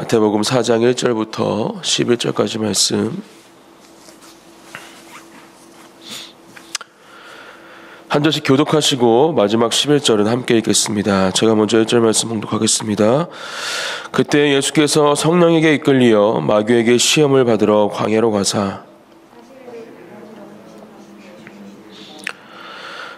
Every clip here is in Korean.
마태복음 4장 1절부터 11절까지 말씀, 한 절씩 교독하시고 마지막 11절은 함께 읽겠습니다. 제가 먼저 1절 말씀 봉독하겠습니다. 그때 예수께서 성령에게 이끌리어 마귀에게 시험을 받으러 광야로 가사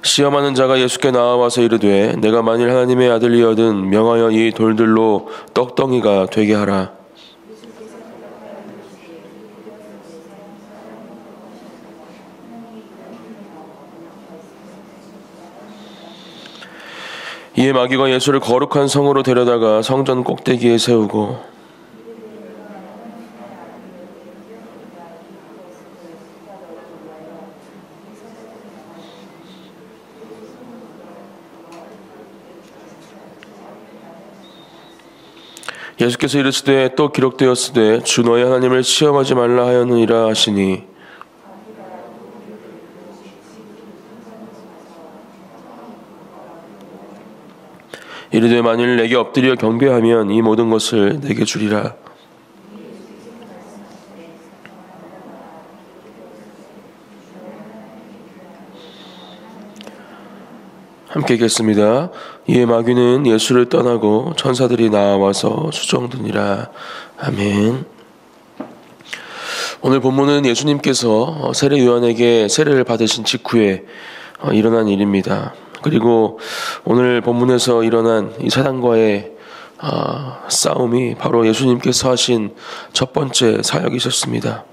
시험하는 자가 예수께 나와서 이르되 내가 만일 하나님의 아들이거든 명하여 이 돌들로 떡덩이가 되게 하라. 이에 마귀가 예수를 거룩한 성으로 데려다가 성전 꼭대기에 세우고 예수께서 이르시되 또 기록되었으되 주 너의 하나님을 시험하지 말라 하였느니라 하시니 이르되 만일 내게 엎드려 경배하면 이 모든 것을 내게 주리라. 함께 읽겠습니다. 이에 마귀는 예수를 떠나고 천사들이 나와서 수종드니라. 아멘. 오늘 본문은 예수님께서 세례 요한에게 세례를 받으신 직후에 일어난 일입니다. 그리고 오늘 본문에서 일어난 이 사단과의 싸움이 바로 예수님께서 하신 첫 번째 사역이셨습니다.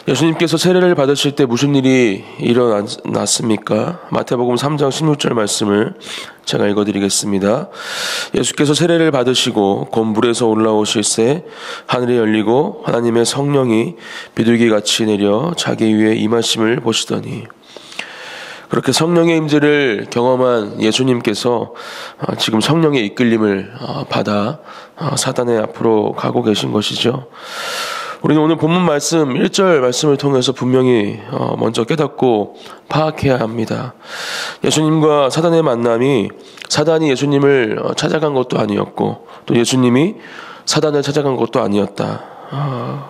예수님께서 세례를 받으실 때 무슨 일이 일어났습니까? 마태복음 3장 16절 말씀을 제가 읽어드리겠습니다. 예수께서 세례를 받으시고 곧 물에서 올라오실새 하늘이 열리고 하나님의 성령이 비둘기같이 내려 자기 위에 임하심을 보시더니, 그렇게 성령의 임재를 경험한 예수님께서 지금 성령의 이끌림을 받아 사단의 앞으로 가고 계신 것이죠. 우리는 오늘 본문 말씀 1절 말씀을 통해서 분명히 먼저 깨닫고 파악해야 합니다. 예수님과 사단의 만남이 사단이 예수님을 찾아간 것도 아니었고 또 예수님이 사단을 찾아간 것도 아니었다.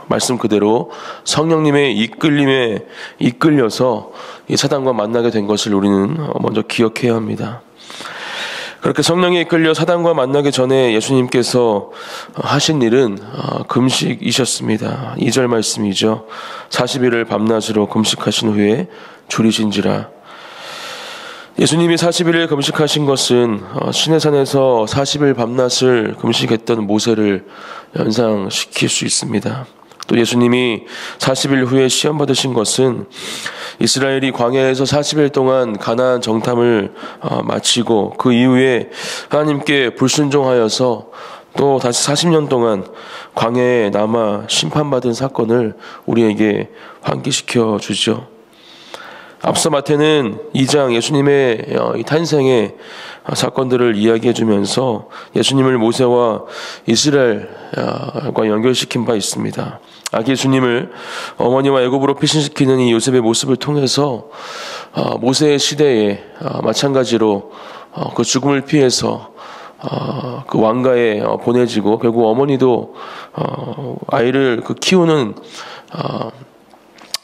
말씀 그대로 성령님의 이끌림에 이끌려서 이 사단과 만나게 된 것을 우리는 먼저 기억해야 합니다. 그렇게 성령에 이끌려 사단과 만나기 전에 예수님께서 하신 일은 금식이셨습니다. 2절 말씀이죠. 40일을 밤낮으로 금식하신 후에 줄이신지라. 예수님이 40일을 금식하신 것은 시내산에서 40일 밤낮을 금식했던 모세를 연상시킬 수 있습니다. 또 예수님이 40일 후에 시험 받으신 것은 이스라엘이 광야에서 40일 동안 가나안 정탐을 마치고 그 이후에 하나님께 불순종하여서 또 다시 40년 동안 광야에 남아 심판받은 사건을 우리에게 환기시켜 주죠. 앞서 마태는 2장 예수님의 이 탄생의 사건들을 이야기해 주면서 예수님을 모세와 이스라엘과 연결시킨 바 있습니다. 아기 예수님을 어머니와 애굽으로 피신시키는 이 요셉의 모습을 통해서 모세의 시대에 마찬가지로 그 죽음을 피해서 그 왕가에 보내지고 결국 어머니도 아이를 키우는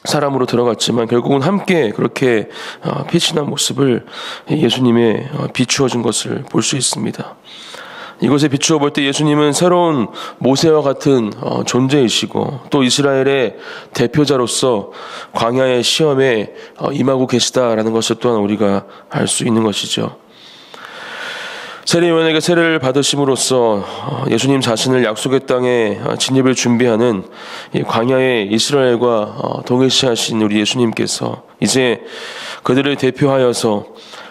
사람으로 들어갔지만 결국은 함께 그렇게 피신한 모습을 예수님의 비추어 준 것을 볼 수 있습니다. 이것에 비추어 볼 때 예수님은 새로운 모세와 같은 존재이시고 또 이스라엘의 대표자로서 광야의 시험에 임하고 계시다라는 것을 또한 우리가 알 수 있는 것이죠. 세례 요한에게 세례를 받으심으로써 예수님 자신을 약속의 땅에 진입을 준비하는 광야의 이스라엘과 동일시하신 우리 예수님께서 이제 그들을 대표하여서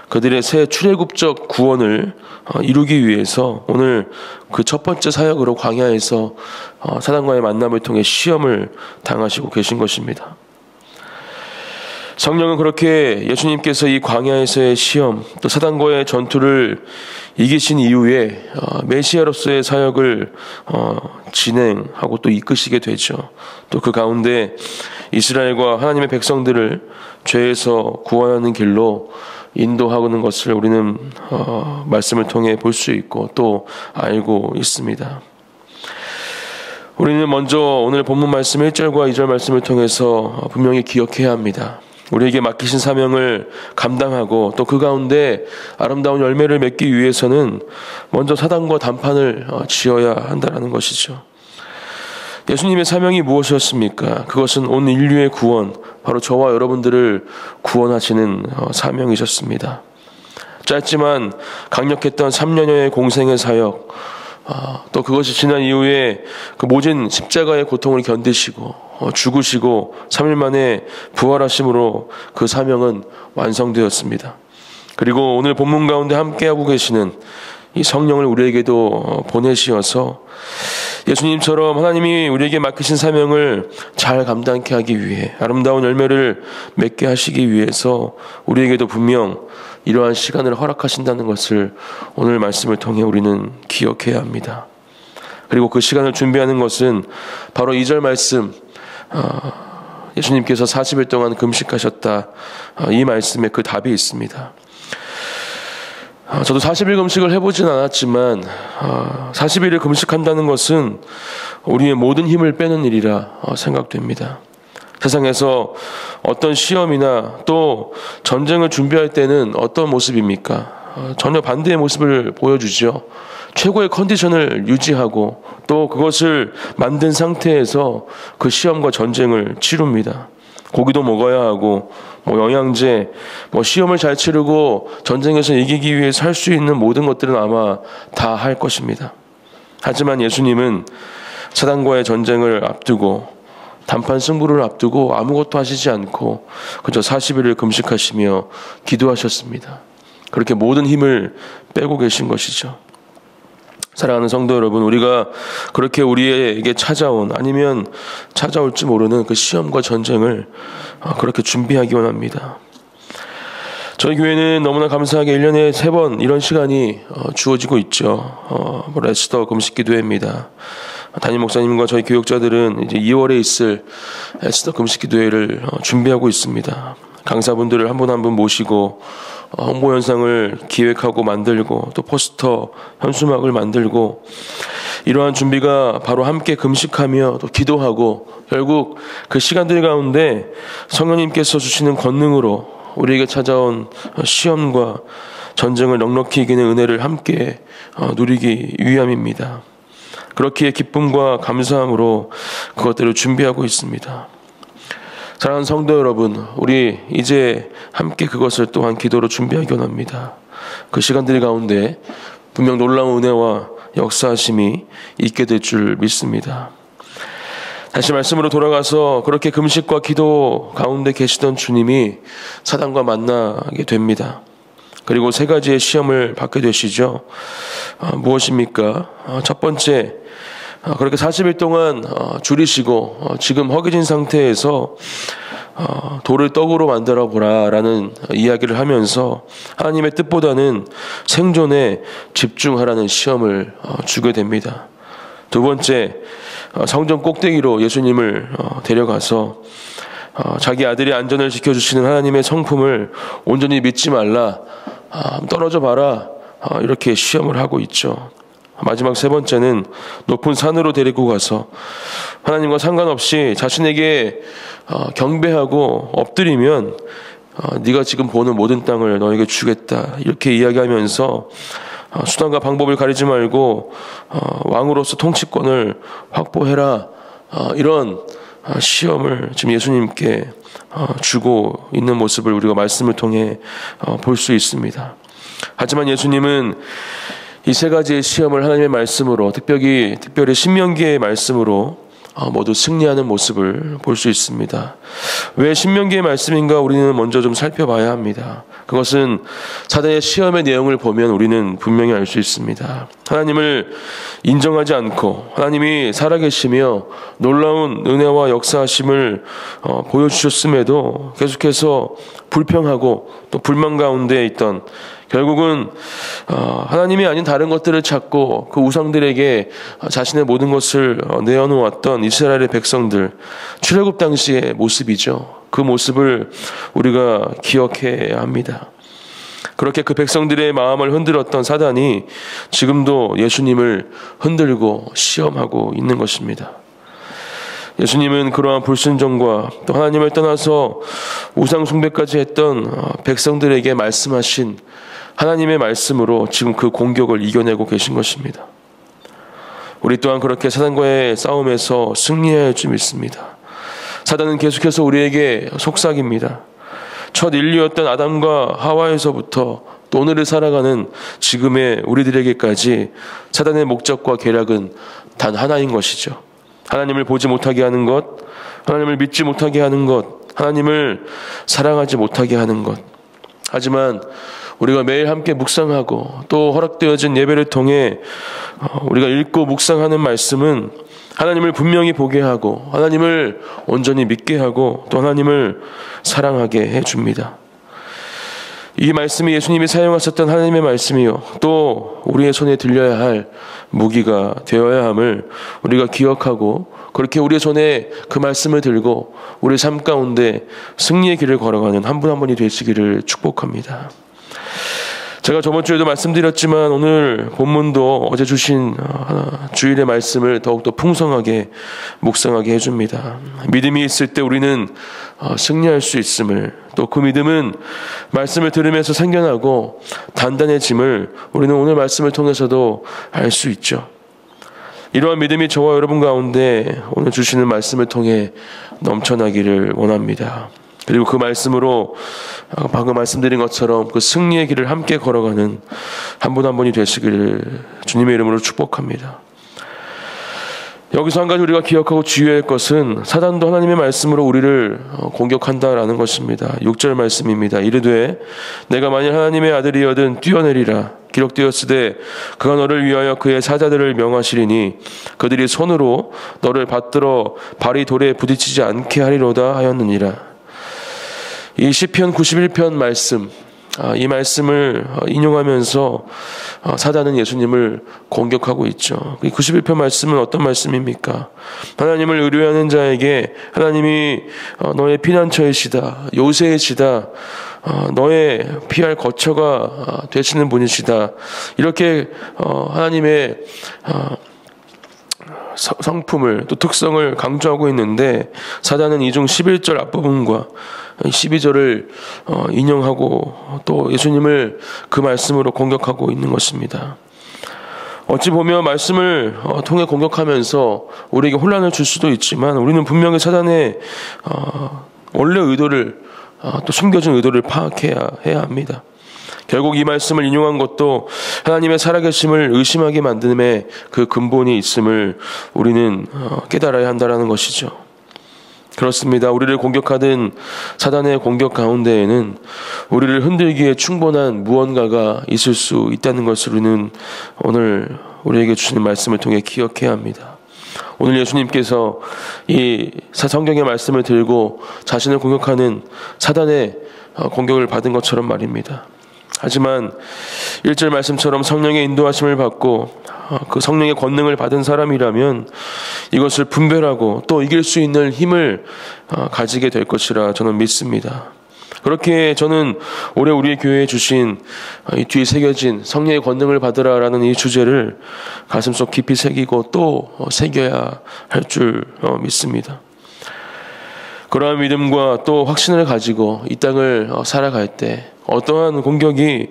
그들의 새 출애굽적 구원을 이루기 위해서 오늘 그 첫 번째 사역으로 광야에서 사단과의 만남을 통해 시험을 당하시고 계신 것입니다. 성령은 그렇게 예수님께서 이 광야에서의 시험 또 사단과의 전투를 이기신 이후에 메시아로서의 사역을 진행하고 또 이끄시게 되죠. 또 그 가운데 이스라엘과 하나님의 백성들을 죄에서 구원하는 길로 인도하는 것을 우리는 말씀을 통해 볼 수 있고 또 알고 있습니다. 우리는 먼저 오늘 본문 말씀 1절과 2절 말씀을 통해서 분명히 기억해야 합니다. 우리에게 맡기신 사명을 감당하고 또 그 가운데 아름다운 열매를 맺기 위해서는 먼저 사단과 단판을 지어야 한다는 것이죠. 예수님의 사명이 무엇이었습니까? 그것은 온 인류의 구원, 바로 저와 여러분들을 구원하시는 사명이셨습니다. 짧지만 강력했던 3년여의 공생의 사역, 또 그것이 지난 이후에 그 모진 십자가의 고통을 견디시고 죽으시고 3일 만에 부활하심으로 그 사명은 완성되었습니다. 그리고 오늘 본문 가운데 함께하고 계시는 이 성령을 우리에게도 보내시어서 예수님처럼 하나님이 우리에게 맡기신 사명을 잘 감당케 하기 위해 아름다운 열매를 맺게 하시기 위해서 우리에게도 분명 이러한 시간을 허락하신다는 것을 오늘 말씀을 통해 우리는 기억해야 합니다. 그리고 그 시간을 준비하는 것은 바로 2절 말씀, 예수님께서 40일 동안 금식하셨다, 이 말씀에 그 답이 있습니다. 저도 40일 금식을 해보진 않았지만 40일을 금식한다는 것은 우리의 모든 힘을 빼는 일이라 생각됩니다. 세상에서 어떤 시험이나 또 전쟁을 준비할 때는 어떤 모습입니까? 전혀 반대의 모습을 보여주죠. 최고의 컨디션을 유지하고 또 그것을 만든 상태에서 그 시험과 전쟁을 치릅니다. 고기도 먹어야 하고 영양제, 시험을 잘 치르고 전쟁에서 이기기 위해서 할 수 있는 모든 것들은 아마 다 할 것입니다. 하지만 예수님은 사단과의 전쟁을 앞두고 단판 승부를 앞두고 아무것도 하시지 않고 그저 40일을 금식하시며 기도하셨습니다. 그렇게 모든 힘을 빼고 계신 것이죠. 사랑하는 성도 여러분, 우리가 그렇게 우리에게 찾아온 아니면 찾아올지 모르는 그 시험과 전쟁을 그렇게 준비하기 원합니다. 저희 교회는 너무나 감사하게 1년에 3번 이런 시간이 주어지고 있죠. 에스더 금식기도회입니다. 담임 목사님과 저희 교육자들은 이제 2월에 있을 에스더 금식기도회를 준비하고 있습니다. 강사분들을 한 분 한 분 모시고 홍보 영상을 기획하고 만들고 또 포스터, 현수막을 만들고 이러한 준비가 바로 함께 금식하며 또 기도하고 결국 그 시간들 가운데 성령님께서 주시는 권능으로 우리에게 찾아온 시험과 전쟁을 넉넉히 이기는 은혜를 함께 누리기 위함입니다. 그렇기에 기쁨과 감사함으로 그것들을 준비하고 있습니다. 사랑하는 성도 여러분, 우리 이제 함께 그것을 또한 기도로 준비하기 원합니다. 그 시간들 가운데 분명 놀라운 은혜와 역사하심이 있게 될 줄 믿습니다. 다시 말씀으로 돌아가서 그렇게 금식과 기도 가운데 계시던 주님이 사단과 만나게 됩니다. 그리고 3가지의 시험을 받게 되시죠. 무엇입니까? 첫 번째, 그렇게 40일 동안 줄이시고 지금 허기진 상태에서 돌을 떡으로 만들어 보라 라는 이야기를 하면서 하나님의 뜻보다는 생존에 집중하라는 시험을 주게 됩니다. 두 번째, 성전 꼭대기로 예수님을 데려가서 자기 아들의 안전을 지켜주시는 하나님의 성품을 온전히 믿지 말라, 떨어져 봐라, 이렇게 시험을 하고 있죠. 마지막 3번째는 높은 산으로 데리고 가서 하나님과 상관없이 자신에게 경배하고 엎드리면 네가 지금 보는 모든 땅을 너에게 주겠다, 이렇게 이야기하면서 수단과 방법을 가리지 말고 왕으로서 통치권을 확보해라, 이런 시험을 지금 예수님께 주고 있는 모습을 우리가 말씀을 통해 볼 수 있습니다. 하지만 예수님은 이 3가지의 시험을 하나님의 말씀으로 특별히 신명기의 말씀으로 모두 승리하는 모습을 볼 수 있습니다. 왜 신명기의 말씀인가 우리는 먼저 좀 살펴봐야 합니다. 그것은 사단의 시험의 내용을 보면 우리는 분명히 알 수 있습니다. 하나님을 인정하지 않고 하나님이 살아계시며 놀라운 은혜와 역사하심을 보여주셨음에도 계속해서 불평하고 또 불만 가운데 있던, 결국은 하나님이 아닌 다른 것들을 찾고 그 우상들에게 자신의 모든 것을 내어놓았던 이스라엘의 백성들, 출애굽 당시의 모습이죠. 그 모습을 우리가 기억해야 합니다. 그렇게 그 백성들의 마음을 흔들었던 사단이 지금도 예수님을 흔들고 시험하고 있는 것입니다. 예수님은 그러한 불순종과 또 하나님을 떠나서 우상 숭배까지 했던 백성들에게 말씀하신 하나님의 말씀으로 지금 그 공격을 이겨내고 계신 것입니다. 우리 또한 그렇게 사단과의 싸움에서 승리해야 할 줄 믿습니다. 사단은 계속해서 우리에게 속삭입니다. 첫 인류였던 아담과 하와에서부터 또 오늘을 살아가는 지금의 우리들에게까지 사단의 목적과 계략은 단 하나인 것이죠. 하나님을 보지 못하게 하는 것, 하나님을 믿지 못하게 하는 것, 하나님을 사랑하지 못하게 하는 것. 하지만 우리가 매일 함께 묵상하고 또 허락되어진 예배를 통해 우리가 읽고 묵상하는 말씀은 하나님을 분명히 보게 하고 하나님을 온전히 믿게 하고 또 하나님을 사랑하게 해줍니다. 이 말씀이 예수님이 사용하셨던 하나님의 말씀이요 또 우리의 손에 들려야 할 무기가 되어야 함을 우리가 기억하고 그렇게 우리의 손에 그 말씀을 들고 우리 삶 가운데 승리의 길을 걸어가는 한 분 한 분이 되시기를 축복합니다. 제가 저번 주에도 말씀드렸지만 오늘 본문도 어제 주신 주일의 말씀을 더욱더 풍성하게 묵상하게 해줍니다. 믿음이 있을 때 우리는 승리할 수 있음을 또 그 믿음은 말씀을 들으면서 생겨나고 단단해짐을 우리는 오늘 말씀을 통해서도 알 수 있죠. 이러한 믿음이 저와 여러분 가운데 오늘 주시는 말씀을 통해 넘쳐나기를 원합니다. 그리고 그 말씀으로 방금 말씀드린 것처럼 그 승리의 길을 함께 걸어가는 한 분 한 분이 되시기를 주님의 이름으로 축복합니다. 여기서 한 가지 우리가 기억하고 주의할 것은 사단도 하나님의 말씀으로 우리를 공격한다라는 것입니다. 6절 말씀입니다. 이르되 내가 만일 하나님의 아들이여든 뛰어내리라. 기록되었으되 그가 너를 위하여 그의 사자들을 명하시리니 그들이 손으로 너를 받들어 발이 돌에 부딪히지 않게 하리로다 하였느니라. 이 시편 91편 말씀, 이 말씀을 인용하면서 사단은 예수님을 공격하고 있죠. 91편 말씀은 어떤 말씀입니까? 하나님을 의뢰하는 자에게 하나님이 너의 피난처이시다, 요새이시다, 너의 피할 거처가 되시는 분이시다. 이렇게 하나님의 성품을 또 특성을 강조하고 있는데 사단은 이중 11절 앞부분과 12절을 인용하고 또 예수님을 그 말씀으로 공격하고 있는 것입니다. 어찌 보면 말씀을 통해 공격하면서 우리에게 혼란을 줄 수도 있지만 우리는 분명히 사단의 원래 의도를 또 숨겨진 의도를 파악해야 합니다. 결국 이 말씀을 인용한 것도 하나님의 살아계심을 의심하게 만듦에 그 근본이 있음을 우리는 깨달아야 한다는 것이죠. 그렇습니다. 우리를 공격하던 사단의 공격 가운데에는 우리를 흔들기에 충분한 무언가가 있을 수 있다는 것을 우리는 오늘 우리에게 주시는 말씀을 통해 기억해야 합니다. 오늘 예수님께서 이 성경의 말씀을 들고 자신을 공격하는 사단의 공격을 받은 것처럼 말입니다. 하지만 1절 말씀처럼 성령의 인도하심을 받고 그 성령의 권능을 받은 사람이라면 이것을 분별하고 또 이길 수 있는 힘을 가지게 될 것이라 저는 믿습니다. 그렇게 저는 올해 우리의 교회에 주신 이 뒤에 새겨진 성령의 권능을 받으라라는 이 주제를 가슴속 깊이 새기고 또 새겨야 할 줄 믿습니다. 그러한 믿음과 또 확신을 가지고 이 땅을 살아갈 때 어떠한 공격이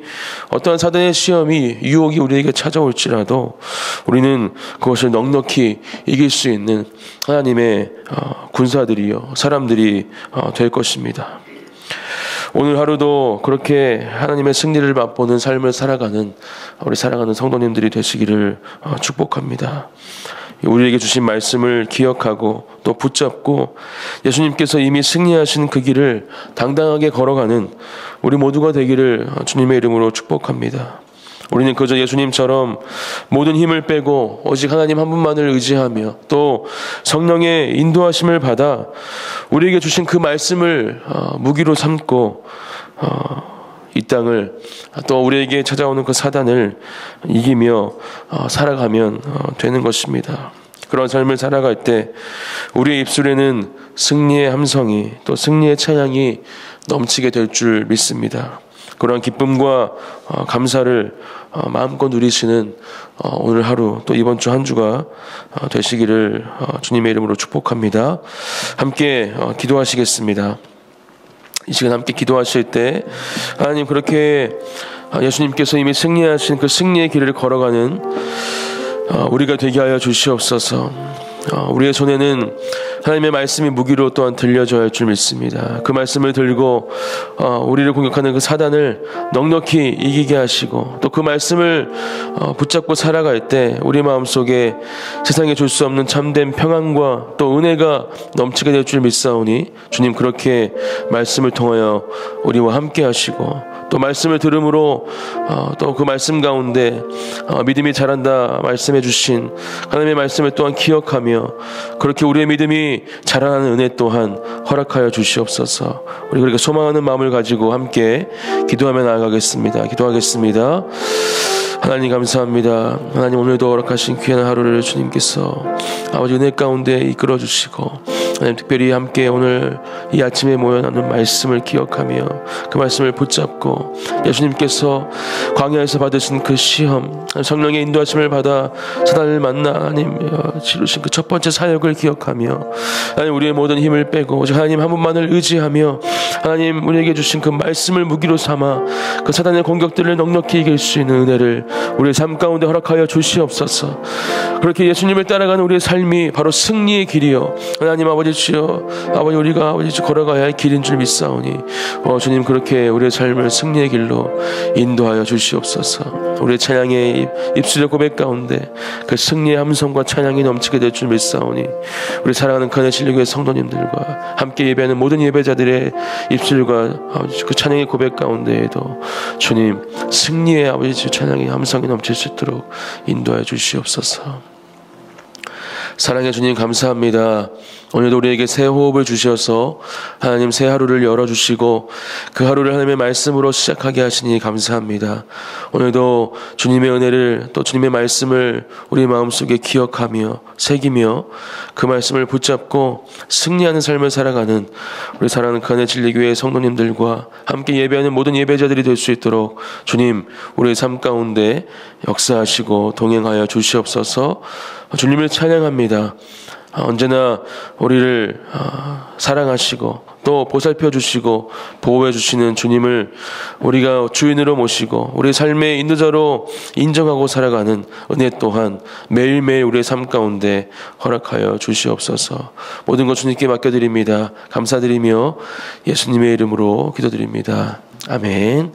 어떠한 사단의 시험이 유혹이 우리에게 찾아올지라도 우리는 그것을 넉넉히 이길 수 있는 하나님의 군사들이요 사람들이 될 것입니다. 오늘 하루도 그렇게 하나님의 승리를 맛보는 삶을 살아가는 우리 사랑하는 성도님들이 되시기를 축복합니다. 우리에게 주신 말씀을 기억하고 또 붙잡고 예수님께서 이미 승리하신 그 길을 당당하게 걸어가는 우리 모두가 되기를 주님의 이름으로 축복합니다. 우리는 그저 예수님처럼 모든 힘을 빼고 오직 하나님 한 분만을 의지하며 또 성령의 인도하심을 받아 우리에게 주신 그 말씀을 무기로 삼고 이 땅을 또 우리에게 찾아오는 그 사단을 이기며 살아가면 되는 것입니다. 그런 삶을 살아갈 때 우리의 입술에는 승리의 함성이 또 승리의 찬양이 넘치게 될 줄 믿습니다. 그러한 기쁨과 감사를 마음껏 누리시는 오늘 하루 또 이번 주 한 주가 되시기를 주님의 이름으로 축복합니다. 함께 기도하시겠습니다. 이 시간 함께 기도하실 때 하나님, 그렇게 예수님께서 이미 승리하신 그 승리의 길을 걸어가는 우리가 되게 하여 주시옵소서. 우리의 손에는 하나님의 말씀이 무기로 또한 들려져야 할 줄 믿습니다. 그 말씀을 들고 우리를 공격하는 그 사단을 넉넉히 이기게 하시고, 또 그 말씀을 붙잡고 살아갈 때 우리 마음속에 세상에 줄 수 없는 참된 평안과 또 은혜가 넘치게 될 줄 믿사오니, 주님 그렇게 말씀을 통하여 우리와 함께 하시고, 또 말씀을 들음으로 또 그 말씀 가운데 믿음이 자란다 말씀해 주신 하나님의 말씀을 또한 기억하며, 그렇게 우리의 믿음이 자라나는 은혜 또한 허락하여 주시옵소서. 우리 그렇게 소망하는 마음을 가지고 함께 기도하며 나아가겠습니다. 기도하겠습니다. 하나님 감사합니다. 하나님, 오늘도 허락하신 귀한 하루를 주님께서 아버지 은혜 가운데 이끌어 주시고, 하나님 특별히 함께 오늘 이 아침에 모여 나눈 말씀을 기억하며 그 말씀을 붙잡고, 예수님께서 광야에서 받으신 그 시험, 성령의 인도하심을 받아 사단을 만나 하나님 치르신 그 첫 번째 사역을 기억하며, 하나님 우리의 모든 힘을 빼고 오직 하나님 한 분만을 의지하며, 하나님 우리에게 주신 그 말씀을 무기로 삼아 그 사단의 공격들을 넉넉히 이길 수 있는 은혜를 우리의 삶 가운데 허락하여 주시옵소서. 그렇게 예수님을 따라가는 우리의 삶이 바로 승리의 길이요, 하나님 아버지 주여, 아버지 우리가 아버지 걸어가야 할 길인 줄 믿사오니, 주님 그렇게 우리의 삶을 승리의 길로 인도하여 주시옵소서. 우리의 찬양의 입술의 고백 가운데 그 승리의 함성과 찬양이 넘치게 될 줄 믿사오니, 우리 사랑하는 그네 실력의 성도님들과 함께 예배하는 모든 예배자들의 입술과 그 찬양의 고백 가운데에도 주님 승리의 아버지 찬양의 함성이 넘칠 수 있도록 인도하여 주시옵소서. 사랑해 주님 감사합니다. 오늘도 우리에게 새 호흡을 주셔서 하나님 새 하루를 열어주시고 그 하루를 하나님의 말씀으로 시작하게 하시니 감사합니다. 오늘도 주님의 은혜를 또 주님의 말씀을 우리 마음속에 기억하며 새기며 그 말씀을 붙잡고 승리하는 삶을 살아가는 우리 사랑하는 그 안의 진리교회 성도님들과 함께 예배하는 모든 예배자들이 될 수 있도록 주님 우리의 삶 가운데 역사하시고 동행하여 주시옵소서. 주님을 찬양합니다. 언제나 우리를 사랑하시고 또 보살펴 주시고 보호해 주시는 주님을 우리가 주인으로 모시고 우리 삶의 인도자로 인정하고 살아가는 은혜 또한 매일매일 우리의 삶 가운데 허락하여 주시옵소서. 모든 것 주님께 맡겨드립니다. 감사드리며 예수님의 이름으로 기도드립니다. 아멘.